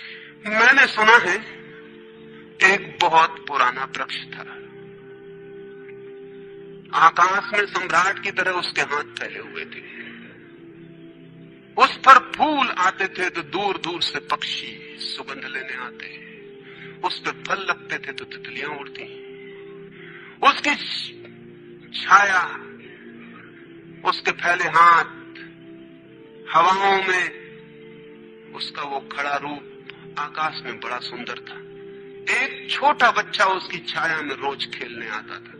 मैंने सुना है एक बहुत पुराना वृक्ष था। आकाश में सम्राट की तरह उसके हाथ फैले हुए थे। उस पर फूल आते थे तो दूर दूर से पक्षी सुगंध लेने आते। उस पर फल लगते थे तो तितलियां उड़ती। उसकी छाया, उसके फैले हाथ, हवाओं में उसका वो खड़ा रूप आकाश में बड़ा सुंदर था। एक छोटा बच्चा उसकी छाया में रोज खेलने आता था।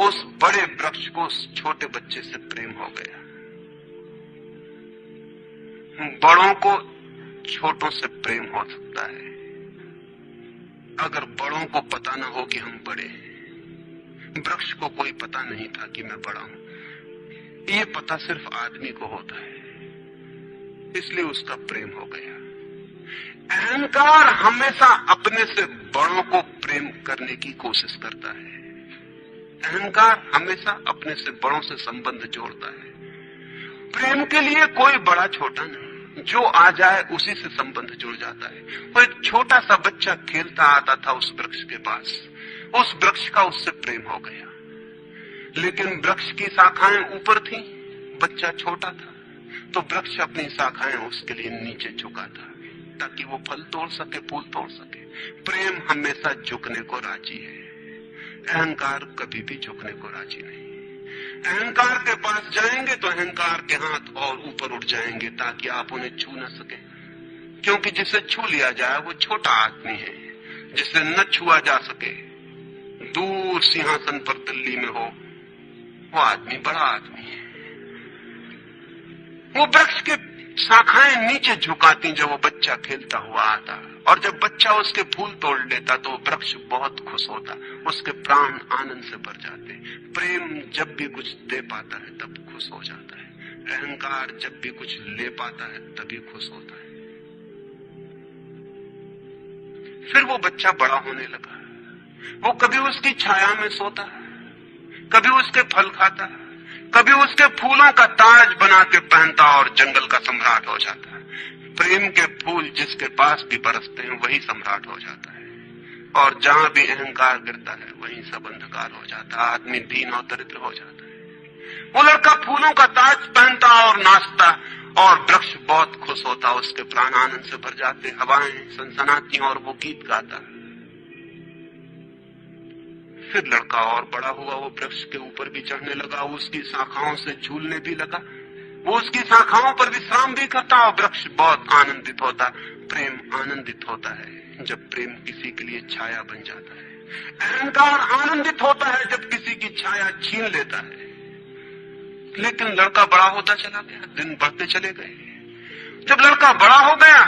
उस बड़े वृक्ष को उस छोटे बच्चे से प्रेम हो गया। बड़ों को छोटों से प्रेम हो सकता है अगर बड़ों को पता न हो कि हम बड़े हैं। वृक्ष को कोई पता नहीं था कि मैं बड़ा हूं। ये पता सिर्फ आदमी को होता है, इसलिए उसका प्रेम हो गया। अहंकार हमेशा अपने से बड़ों को प्रेम करने की कोशिश करता है। अहंकार हमेशा अपने से बड़ों से संबंध जोड़ता है। प्रेम के लिए कोई बड़ा छोटा नहीं, जो आ जाए उसी से संबंध जुड़ जाता है। वो एक छोटा सा बच्चा खेलता आता था उस वृक्ष के पास, उस वृक्ष का उससे प्रेम हो गया। लेकिन वृक्ष की शाखाएं ऊपर थी, बच्चा छोटा था, तो वृक्ष अपनी शाखाएं उसके लिए नीचे झुका था ताकि वो फल तोड़ सके, फूल तोड़ सके। प्रेम हमेशा झुकने को राजी है, अहंकार कभी भी झुकने को राजी नहीं। अहंकार के पास जाएंगे तो अहंकार के हाथ और ऊपर उठ जाएंगे ताकि आप उन्हें छू न सके, क्योंकि जिसे छू लिया जाए वो छोटा आदमी है। जिसे न छुआ जा सके, दूर सिंहासन पर दिल्ली में हो, वो आदमी बड़ा आदमी है। वो वृक्ष के शाखाएं नीचे झुकाती जब वो बच्चा खेलता हुआ आता, और जब बच्चा उसके फूल तोड़ लेता तो वृक्ष बहुत खुश होता, उसके प्राण आनंद से भर जाते। प्रेम जब भी कुछ दे पाता है तब खुश हो जाता है। अहंकार जब भी कुछ ले पाता है तभी खुश होता है। फिर वो बच्चा बड़ा होने लगा। वो कभी उसकी छाया में सोता, कभी उसके फल खाता, कभी उसके फूलों का ताज बना के पहनता और जंगल का सम्राट हो जाता है। प्रेम के फूल जिसके पास भी बरसते हैं वही सम्राट हो जाता है, और जहां भी अहंकार गिरता है वहीं सब अंधकार हो जाता है। आदमी दीन और दरिद्र हो जाता है। वो लड़का फूलों का ताज पहनता और नाचता, और वृक्ष बहुत खुश होता, उसके प्राण आनंद से भर जाते, हवाएं सनसनाती और वो गीत गाता। फिर लड़का और बड़ा हुआ, वो वृक्ष के ऊपर भी चढ़ने लगा, उसकी शाखाओं से झूलने भी लगा, वो उसकी शाखाओं पर विश्राम भी करता, और वृक्ष बहुत आनंदित होता। प्रेम आनंदित होता है जब प्रेम किसी के लिए छाया बन जाता है। अहंकार आनंदित होता है जब किसी की छाया छीन लेता है। लेकिन लड़का बड़ा होता चला गया, दिन बढ़ते चले गए। जब लड़का बड़ा हो गया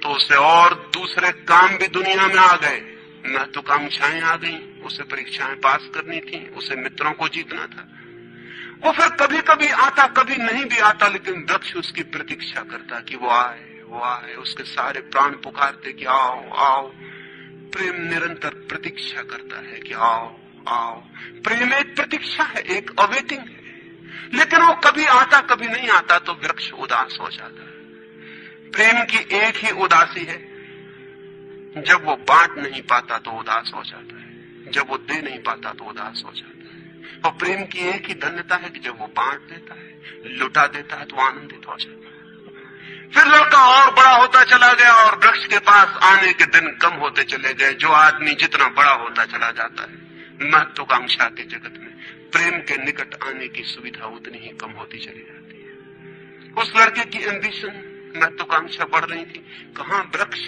तो उसे और दूसरे काम भी दुनिया में आ गए, महत्वाकांक्षाएं आ गई, उसे परीक्षाएं पास करनी थी, उसे मित्रों को जीतना था। वो फिर कभी कभी आता, कभी नहीं भी आता, लेकिन वृक्ष उसकी प्रतीक्षा करता कि वो आए, वो आए। उसके सारे प्राण पुकारते कि आओ आओ। प्रेम निरंतर प्रतीक्षा करता है कि आओ आओ। प्रेम एक प्रतीक्षा है, एक अवेटिंग है। लेकिन वो कभी आता, कभी नहीं आता, तो वृक्ष उदास हो जाता है। प्रेम की एक ही उदासी है, जब वो बांट नहीं पाता तो उदास हो जाता है, जब वो दे नहीं पाता तो उदास हो जाता है। और प्रेम की एक ही धन्यता है कि जब वो बांट देता है, लुटा देता है, तो आनंदित हो जाता है। फिर लड़का और बड़ा होता चला गया, और वृक्ष के पास आने के दिन कम होते चले गए। जो आदमी जितना बड़ा होता चला जाता है महत्वाकांक्षा के जगत में, प्रेम के निकट आने की सुविधा उतनी ही कम होती चली जाती है। उस लड़के की एम्बिशन, महत्वाकांक्षा बढ़ रही थी। कहां वृक्ष,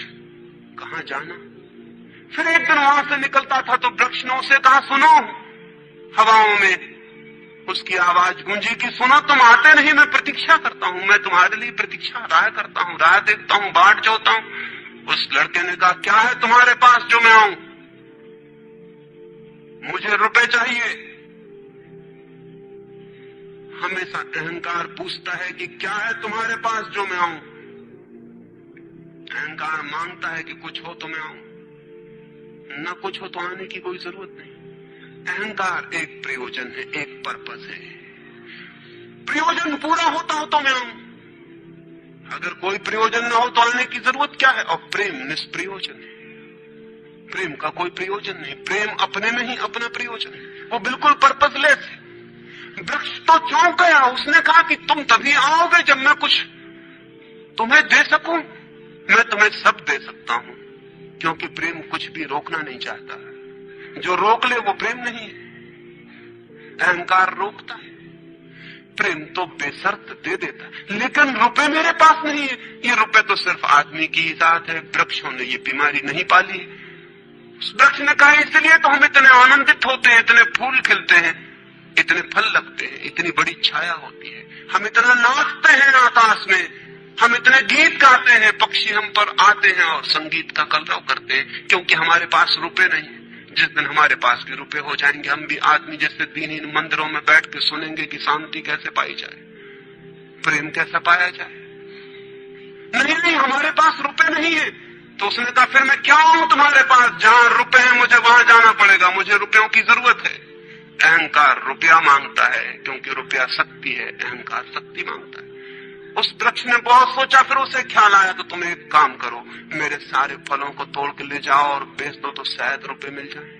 कहां जाना। फिर एक दिन वहां से निकलता था तो वृक्ष ने उसे कहा, सुनो। हवाओं में उसकी आवाज गूंजी कि सुनो, तुम आते नहीं, मैं प्रतीक्षा करता हूं, मैं तुम्हारे लिए प्रतीक्षा, राह करता हूं, राह देखता हूं, बाट जोता हूं। उस लड़के ने कहा, क्या है तुम्हारे पास जो मैं आऊं? मुझे रुपए चाहिए। हमेशा अहंकार पूछता है कि क्या है तुम्हारे पास जो मैं आऊं। अहंकार मांगता है कि कुछ हो तो मैं आऊं, न कुछ हो तो आने की कोई जरूरत नहीं। अहंकार एक प्रयोजन है, एक पर्पस है। प्रयोजन पूरा होता हो तो मैं आऊं। अगर कोई प्रयोजन न हो तो आने की जरूरत क्या है? और प्रेम निष्प्रयोजन है, प्रेम का कोई प्रयोजन नहीं, प्रेम अपने में ही अपना प्रयोजन है, वो बिल्कुल पर्पसलेस है। वृक्ष तो चौंक गया, उसने कहा कि तुम तभी आओगे जब मैं कुछ तुम्हें दे सकूं। मैं तुम्हें सब दे सकता हूं, क्योंकि प्रेम कुछ भी रोकना नहीं चाहता। जो रोक ले वो प्रेम नहीं है। अहंकार रोकता है, प्रेम तो बेशर्त दे देता है। लेकिन रुपए मेरे पास नहीं है, ये रुपए तो सिर्फ आदमी की इजाद है, वृक्षों ने ये बीमारी नहीं पाली है। उस वृक्ष ने कहा इसलिए तो हम इतने आनंदित होते हैं, इतने फूल खिलते हैं, इतने फल लगते हैं, इतनी बड़ी छाया होती है, हम इतना नाचते हैं आकाश में, हम इतने गीत गाते हैं, पक्षी हम पर आते हैं और संगीत का कलरव करते हैं, क्योंकि हमारे पास रुपए नहीं है। जिस दिन हमारे पास भी रुपए हो जाएंगे, हम भी आदमी जैसे दीनहीन मंदिरों में बैठ के सुनेंगे कि शांति कैसे पाई जाए, प्रेम कैसा पाया जाए। नहीं, हमारे पास रुपए नहीं है। तो उसने कहा फिर मैं क्या हूं तुम्हारे पास? जहां रुपए हैं मुझे वहां जाना पड़ेगा, मुझे रुपयों की जरूरत है। अहंकार रुपया मांगता है, क्योंकि रुपया शक्ति है, अहंकार शक्ति मांगता है। उस वृक्ष ने बहुत सोचा, फिर उसे ख्याल आया तो तुम एक काम करो, मेरे सारे फलों को तोड़ के ले जाओ और बेच दो तो शायद रुपए मिल जाए।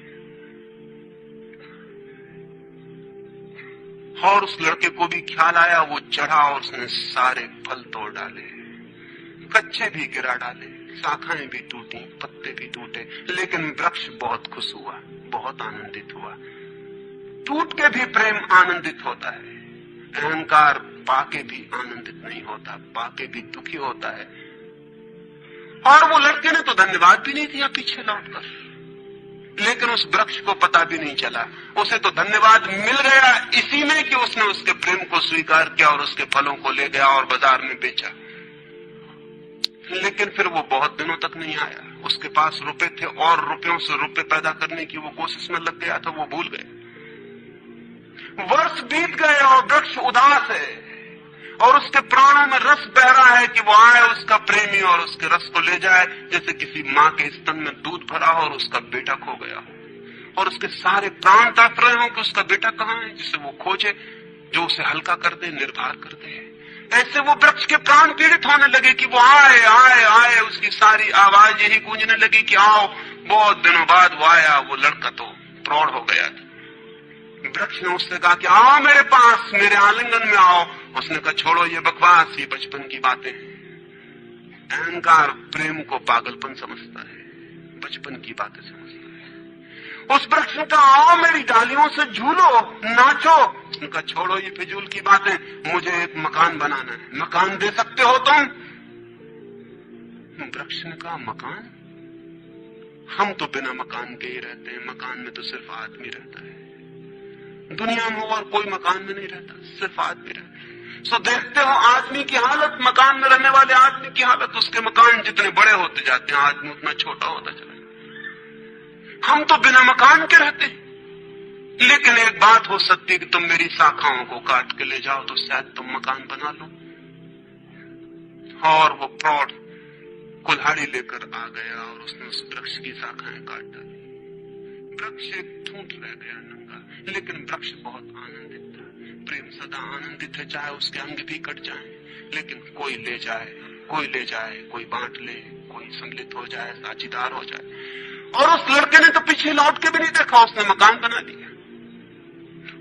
और उस लड़के को भी ख्याल आया, वो चढ़ा और उसने सारे फल तोड़ डाले, कच्चे भी गिरा डाले, शाखाएं भी टूटी, पत्ते भी टूटे, लेकिन वृक्ष बहुत खुश हुआ, बहुत आनंदित हुआ। टूट के भी प्रेम आनंदित होता है, अहंकार पाके भी आनंदित नहीं होता, पाके भी दुखी होता है। और वो लड़के ने तो धन्यवाद भी नहीं दिया पीछे लौटकर, लेकिन उस वृक्ष को पता भी नहीं चला, उसे तो धन्यवाद मिल गया इसी में कि उसने उसके प्रेम को स्वीकार किया और उसके फलों को ले गया और बाजार में बेचा। लेकिन फिर वो बहुत दिनों तक नहीं आया, उसके पास रुपए थे और रुपयों से रुपए पैदा करने की वो कोशिश में लग गया था, वो भूल गए। वर्ष बीत गए और वृक्ष उदास है और उसके प्राणों में रस बह रहा है कि वो आए उसका प्रेमी और उसके रस को ले जाए, जैसे किसी माँ के स्तन में दूध भरा हो और उसका बेटा खो गया हो और उसके सारे प्राण तड़प रहे हो कि उसका बेटा कहाँ है, जिसे वो खोजे, जो उसे हल्का कर दे, निर्भर कर दे। ऐसे वो वृक्ष के प्राण पीड़ित होने लगे कि वो आए आए आए, उसकी सारी आवाज यही गूंजने लगी कि आओ। बहुत दिनों बाद वो आया, वो लड़का तो प्रौढ़ हो गया था। वृक्ष ने उससे कहा कि आओ मेरे पास, मेरे आलिंगन में आओ। उसने कहा छोड़ो ये बकवास, ये बचपन की बातें। अहंकार प्रेम को पागलपन समझता है, बचपन की बातें समझता है। उस वृक्ष ने कहा आओ मेरी डालियों से झूलो, नाचो। उनका छोड़ो ये फिजूल की बातें, मुझे एक मकान बनाना है, मकान दे सकते हो तुम? वृक्ष ने कहा मकान? हम तो बिना मकान के ही रहते हैं, मकान में तो सिर्फ आदमी रहता है। दुनिया में और कोई मकान में नहीं रहता, सिर्फ आदमी रहता है। सो देखते हो आदमी की हालत, मकान में रहने वाले आदमी की हालत, उसके मकान जितने बड़े होते जाते हैं आदमी उतना छोटा होता चला जाता। हम तो बिना मकान के रहते हैं। लेकिन एक बात हो सकती है कि तुम मेरी शाखाओं को काट के ले जाओ तो शायद तुम मकान बना लो। और वो प्रौढ़ कुल्हाड़ी लेकर आ गया और उसने उस वृक्ष की शाखाएं काट डाली। वृक्ष एक ठूंठ रह गया नंगा, लेकिन वृक्ष बहुत आनंदित था। प्रेम सदा आनंदित है, चाहे उसके अंग भी कट जाए, लेकिन कोई ले जाए, कोई ले जाए, कोई बांट ले, कोई सम्मिलित हो जाए, साझीदार हो जाए। और उस लड़के ने तो पीछे लौट के भी नहीं देखा, उसने मकान बना दिया।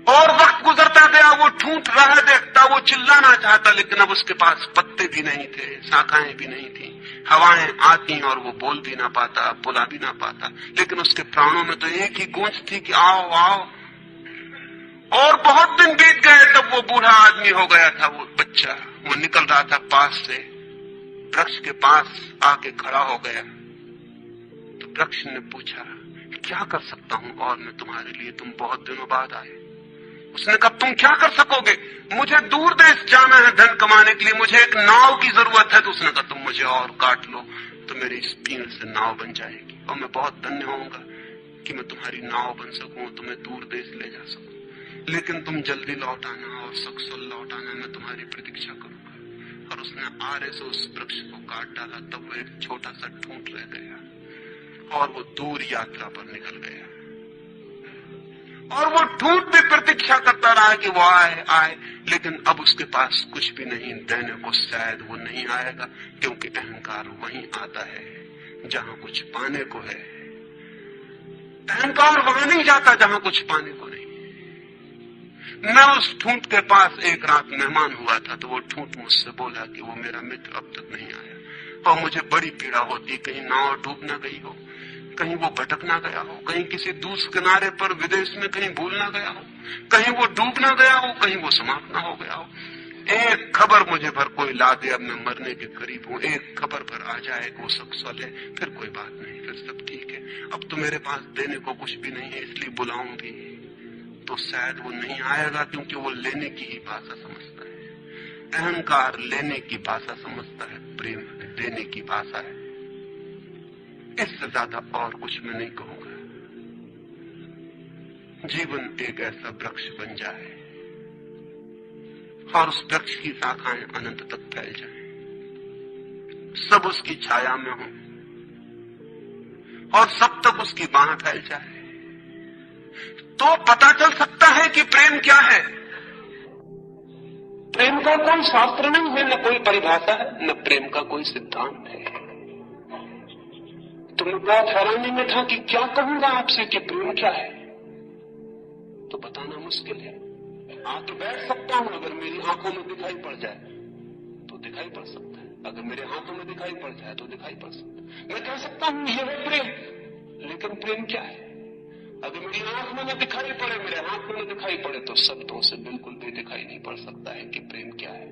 और वक्त गुजरता गया, वो ठूंठ रहा देखता, वो चिल्लाना चाहता, लेकिन अब उसके पास पत्ते भी नहीं थे, शाखाएं भी नहीं थी, हवाएं आती और वो बोल भी ना पाता, बुला भी ना पाता। लेकिन उसके प्राणों में तो एक ही गूंज थी कि आओ आओ। और बहुत दिन बीत गए, तब वो बूढ़ा आदमी हो गया था। वो बच्चा वो निकल रहा था पास से, वृक्ष के पास आके खड़ा हो गया। तो वृक्ष ने पूछा क्या कर सकता हूं और मैं तुम्हारे लिए, तुम बहुत दिनों बाद आए। उसने कहा तुम क्या कर सकोगे? मुझे दूर देश जाना है धन कमाने के लिए, मुझे एक नाव की जरूरत है। तो उसने कहा तुम मुझे और काट लो तो मेरी इस पीड़ से नाव बन जाएगी और मैं बहुत धन्य होऊंगा कि मैं तुम्हारी नाव बन सकूं, तुम्हें दूर देश ले जा सकूं। लेकिन तुम जल्दी लौट आना और सकुशल लौट आना, मैं तुम्हारी प्रतीक्षा करूंगा। और उसने आरे से उस वृक्ष को काट डाला, तब वो एक छोटा सा ठूंठ रह गया और वो दूर यात्रा पर निकल गया। और वो ठूठ भी प्रतीक्षा करता रहा कि वो आए आए, लेकिन अब उसके पास कुछ भी नहीं देने को, शायद वो नहीं आएगा, क्योंकि अहंकार वहीं आता है जहां कुछ पाने को है। अहंकार वहां नहीं जाता जहां कुछ पाने को नहीं। मैं उस ठूंठ के पास एक रात मेहमान हुआ था, तो वो ठूंठ मुझसे बोला कि वो मेरा मित्र अब तक नहीं आया, और मुझे बड़ी पीड़ा होती, कहीं नाव डूब न गई हो, कहीं वो भटक ना गया हो, कहीं किसी दूसरे किनारे पर विदेश में कहीं भूल ना गया हो, कहीं वो डूब ना गया हो, कहीं वो समाप्त ना हो गया हो। एक खबर मुझे भर कोई ला दे, अब मैं मरने के करीब हूं, एक खबर भर आ जाए कि वो सक्सेल है, फिर कोई बात नहीं, फिर सब ठीक है। अब तो मेरे पास देने को कुछ भी नहीं है, इसलिए बुलाऊंगी तो शायद वो नहीं आएगा, क्योंकि वो लेने की ही भाषा समझता है। अहंकार लेने की भाषा समझता है, प्रेम देने की भाषा है। इससे ज्यादा और कुछ मैं नहीं कहूंगा। जीवन एक ऐसा वृक्ष बन जाए और उस वृक्ष की शाखाएं अनंत तक फैल जाएं, सब उसकी छाया में हो और सब तक उसकी बाह फैल जाए, तो पता चल सकता है कि प्रेम क्या है। प्रेम का कोई शास्त्र नहीं है, न कोई परिभाषा है, न प्रेम का कोई सिद्धांत है। तो मैं बहुत हैरानी में था कि क्या कहूंगा आपसे कि प्रेम क्या है, तो बताना मुश्किल है। तो बैठ सकता हूं, अगर मेरी आंखों में दिखाई पड़ जाए तो दिखाई पड़ सकता है, अगर मेरे हाथों में दिखाई पड़ जाए तो दिखाई पड़ सकता है। मैं कह सकता हूं ये है प्रेम, लेकिन प्रेम क्या है? अगर मेरी आंख में न दिखाई पड़े, मेरे हाथ में न दिखाई पड़े, तो शब्दों से बिल्कुल भी दिखाई नहीं पड़ सकता है कि प्रेम क्या है।